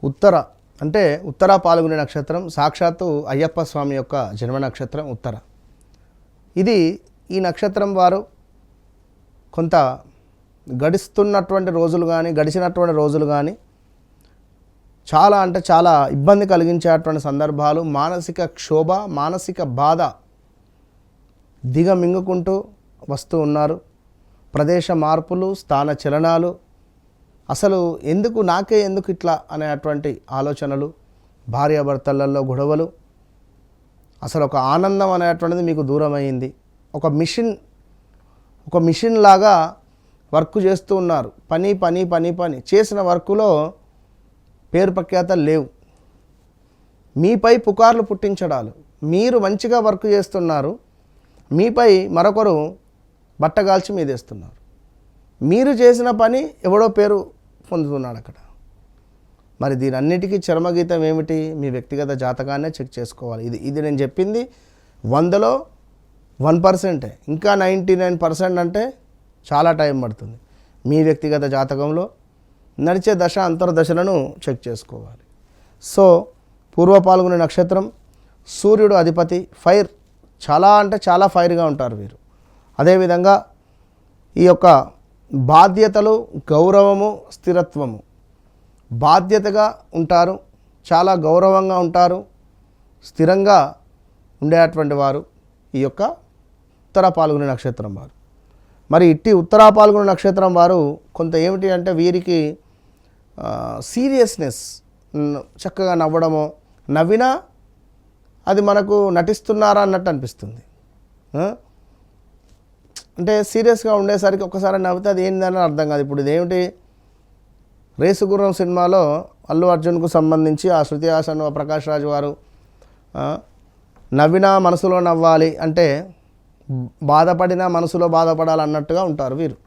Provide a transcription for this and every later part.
ఉత్తర అంటే ఉత్తర పాల్గొనే నక్షత్రం సాక్షాత్తు అయ్యప్ప స్వామి యొక్క జన్మ నక్షత్రం ఉత్తర. ఈ నక్షత్రం వారు కొంత గడిచినటువంటి రోజులు కానీ చాలా అంటే చాలా ఇబ్బంది కలిగించేటువంటి సందర్భాలు, మానసిక క్షోభ, మానసిక బాధ దిగమింగుకుంటూ వస్తూ ఉన్నారు. ప్రదేశ మార్పులు, స్థాన చలనాలు, అసలు నాకే ఎందుకు ఇట్లా అనేటువంటి ఆలోచనలు, భార్యాభర్తలలో గొడవలు, అసలు ఒక ఆనందం అనేటువంటిది మీకు దూరమైంది. ఒక మిషన్ లాగా వర్క్ చేస్తూ ఉన్నారు. పని చేసిన వర్కులో పేరు ప్రఖ్యాతలు లేవు. మీపై పుకార్లు పుట్టించడాలు. మీరు మంచిగా వర్క్ చేస్తున్నారు, మీపై మరొకరు బట్టగాల్చి మీదేస్తున్నారు. మీరు చేసిన పని ఎవడో పేరు పొందుతున్నాడు అక్కడ. మరి దీని అన్నిటికీ చర్మగీతం ఏమిటి? మీ వ్యక్తిగత జాతకాన్నే చెక్ చేసుకోవాలి. ఇది నేను చెప్పింది 100లో 1%. ఇంకా 99% అంటే చాలా టైం పడుతుంది. మీ వ్యక్తిగత జాతకంలో నడిచే దశ అంతర్దశలను చెక్ చేసుకోవాలి. సో పూర్వ పాల్గొనే నక్షత్రం, సూర్యుడు అధిపతి, ఫైర్, చాలా అంటే చాలా ఫైర్గా ఉంటారు వీరు. అదేవిధంగా ఈ యొక్క బాధ్యతలు, గౌరవము, స్థిరత్వము, బాధ్యతగా ఉంటారు, చాలా గౌరవంగా ఉంటారు, స్థిరంగా ఉండేటువంటి వారు ఈ యొక్క ఉత్తర పాల్గొనే నక్షత్రం వారు. మరి ఉత్తర పాల్గొనే నక్షత్రం వారు కొంత ఏమిటి అంటే వీరికి సీరియస్నెస్, చక్కగా నవ్వడము, నవ్వినా అది మనకు నటిస్తున్నారా అన్నట్టు అనిపిస్తుంది. అంటే సీరియస్గా ఉండేసరికి ఒక్కసారి నవ్వితే అది ఏందని అర్థం కాదు. ఇప్పుడు ఇదేమిటి, రేసుగుర్రం సినిమాలో అల్లు అర్జున్కు సంబంధించి ఆ శృతి హాసన్, ప్రకాష్ రాజ్ వారు నవ్వినా మనసులో నవ్వాలి అంటే బాధపడినా మనసులో బాధపడాలన్నట్టుగా ఉంటారు వీరు.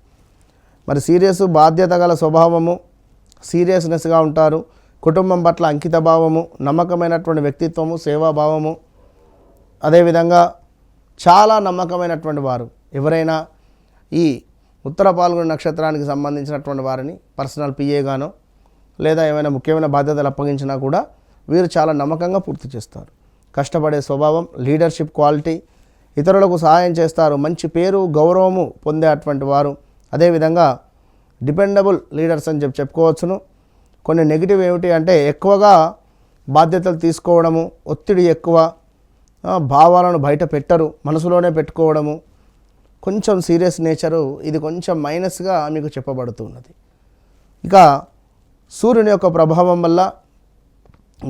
మరి సీరియస్, బాధ్యత గల స్వభావము, సీరియస్నెస్గా ఉంటారు. కుటుంబం పట్ల అంకిత భావము, నమ్మకమైనటువంటి వ్యక్తిత్వము, సేవాభావము, అదేవిధంగా చాలా నమ్మకమైనటువంటి వారు. ఎవరైనా ఈ ఉత్తర పాల్గొనే నక్షత్రానికి సంబంధించినటువంటి వారిని పర్సనల్ పిఏగానో లేదా ఏమైనా ముఖ్యమైన బాధ్యతలు అప్పగించినా కూడా వీరు చాలా నమ్మకంగా పూర్తి చేస్తారు. కష్టపడే స్వభావం, లీడర్షిప్ క్వాలిటీ, ఇతరులకు సహాయం చేస్తారు, మంచి పేరు గౌరవము పొందే అటువంటి వారు. అదేవిధంగా డిపెండబుల్ లీడర్స్ అని చెప్పుకోవచ్చును. కొన్ని నెగిటివ్ ఏమిటి అంటే ఎక్కువగా బాధ్యతలు తీసుకోవడము, ఒత్తిడి ఎక్కువ, భావాలను బయట పెట్టరు, మనసులోనే పెట్టుకోవడము, కొంచెం సీరియస్ నేచరు, ఇది కొంచెం మైనస్గా మీకు చెప్పబడుతున్నది. ఇక సూర్యుని యొక్క ప్రభావం వల్ల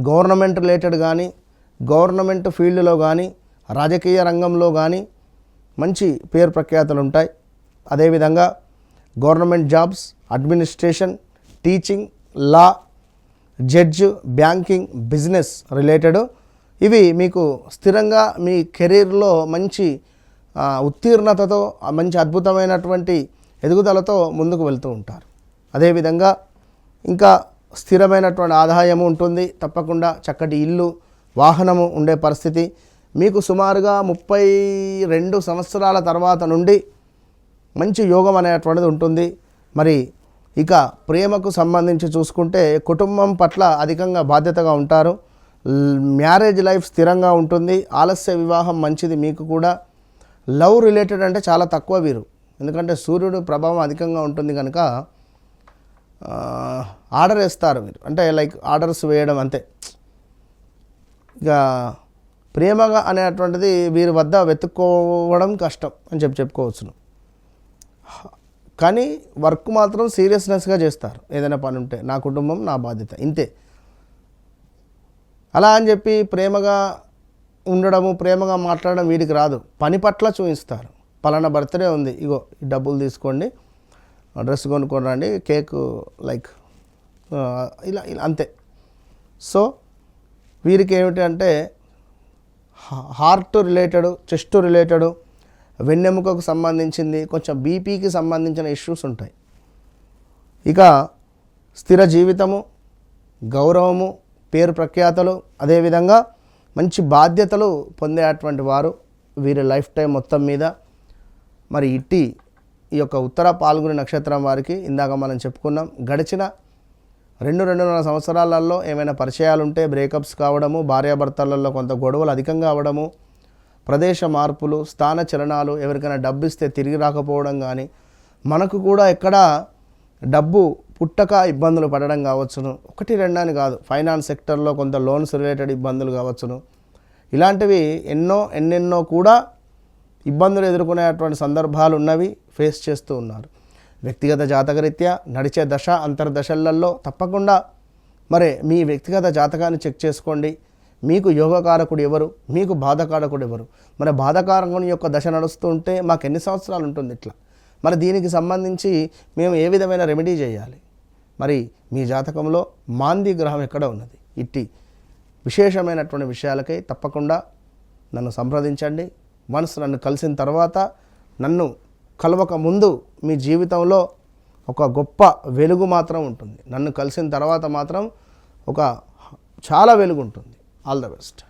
గవర్నమెంట్ రిలేటెడ్ కానీ, గవర్నమెంట్ ఫీల్డ్లో కానీ, రాజకీయ రంగంలో కానీ మంచి పేరు ప్రఖ్యాతలు ఉంటాయి. అదేవిధంగా గవర్నమెంట్ జాబ్స్, అడ్మినిస్ట్రేషన్, టీచింగ్, లా, జడ్జ్, బ్యాంకింగ్, బిజినెస్ రిలేటెడ్ ఇవి మీకు స్థిరంగా మీ కెరీర్లో మంచి ఉత్తీర్ణతతో, మంచి అద్భుతమైనటువంటి ఎదుగుదలతో ముందుకు వెళ్తూ ఉంటారు. అదేవిధంగా ఇంకా స్థిరమైనటువంటి ఆదాయము ఉంటుంది. తప్పకుండా చక్కటి ఇల్లు, వాహనము ఉండే పరిస్థితి మీకు సుమారుగా 32 సంవత్సరాల తర్వాత నుండి మంచి యోగం అనేటువంటిది ఉంటుంది. మరి ఇక ప్రేమకు సంబంధించి చూసుకుంటే కుటుంబం పట్ల అధికంగా బాధ్యతగా ఉంటారు. మ్యారేజ్ లైఫ్ స్థిరంగా ఉంటుంది. ఆలస్య వివాహం మంచిది మీకు కూడా. లవ్ రిలేటెడ్ అంటే చాలా తక్కువ వీరు, ఎందుకంటే సూర్యుడు ప్రభావం అధికంగా ఉంటుంది కనుక ఆర్డర్ వేస్తారు మీరు, అంటే లైక్ ఆర్డర్స్ వేయడం అంతే. ఇక ప్రేమగా అనేటువంటిది వీరి వద్ద వెతుక్కోవడం కష్టం అని చెప్పుకోవచ్చును. కానీ వర్క్ మాత్రం సీరియస్నెస్గా చేస్తారు. ఏదైనా పని ఉంటే నా కుటుంబం నా బాధ్యత ఇంతే. అలా అని చెప్పి ప్రేమగా ఉండడము, ప్రేమగా మాట్లాడడం వీడికి రాదు. పని పట్ల చూపిస్తారు. పలానా బర్త్డే ఉంది, ఇగో ఈ డబ్బులు తీసుకోండి, డ్రెస్ కొనుక్కొని రండి, కేక్ లైక్ ఇలా అంతే. సో వీరికి ఏమిటి అంటే హార్ట్ రిలేటెడ్, చెస్ట్ రిలేటెడ్, వెన్నెముకకు సంబంధించింది, కొంచెం బీపీకి సంబంధించిన ఇష్యూస్ ఉంటాయి. ఇక స్థిర జీవితము, గౌరవము, పేరు ప్రఖ్యాతలు, అదేవిధంగా మంచి బాధ్యతలు పొందేటువంటి వారు వీరి లైఫ్ టైం మొత్తం మీద. మరి ఈ యొక్క ఉత్తర పాల్గొనే నక్షత్రం వారికి ఇందాక మనం చెప్పుకున్నాం, గడిచిన రెండున్నర సంవత్సరాలలో ఏమైనా పరిచయాలు ఉంటే బ్రేకప్స్ కావడము, భార్యాభర్తలలో కొంత గొడవలు అధికంగా అవ్వడము, ప్రదేశ మార్పులు, స్థాన చలనాలు, ఎవరికైనా డబ్బు ఇస్తే తిరిగి రాకపోవడం కానీ, మనకు కూడా ఎక్కడ డబ్బు పుట్టక ఇబ్బందులు పడడం కావచ్చును. 1-2 అని కాదు, ఫైనాన్స్ సెక్టర్లో కొంత లోన్స్ రిలేటెడ్ ఇబ్బందులు కావచ్చును. ఇలాంటివి ఎన్నెన్నో కూడా ఇబ్బందులు ఎదుర్కొనేటువంటి సందర్భాలు ఉన్నవి, ఫేస్ చేస్తూ ఉన్నారు. వ్యక్తిగత జాతకరీత్యా నడిచే దశ అంతర్దశలలో తప్పకుండా మరి మీ వ్యక్తిగత జాతకాన్ని చెక్ చేసుకోండి. మీకు యోగకారకుడు ఎవరు, మీకు బాధకారకుడు ఎవరు. మరి బాధకారకుని యొక్క దశ నడుస్తూ ఉంటే మాకు ఎన్ని సంవత్సరాలు ఉంటుంది ఇట్లా, మరి దీనికి సంబంధించి మేము ఏ విధమైన రెమెడీ చేయాలి, మరి మీ జాతకంలో మాంది గ్రహం ఎక్కడ ఉన్నది, ఇట్టి విశేషమైనటువంటి విషయాలకై తప్పకుండా నన్ను సంప్రదించండి. వన్స్ నన్ను కలిసిన తర్వాత, నన్ను కలవక ముందు మీ జీవితంలో ఒక గొప్ప వెలుగు మాత్రం ఉంటుంది. నన్ను కలిసిన తర్వాత మాత్రం ఒక చాలా వెలుగు ఉంటుంది. All the best.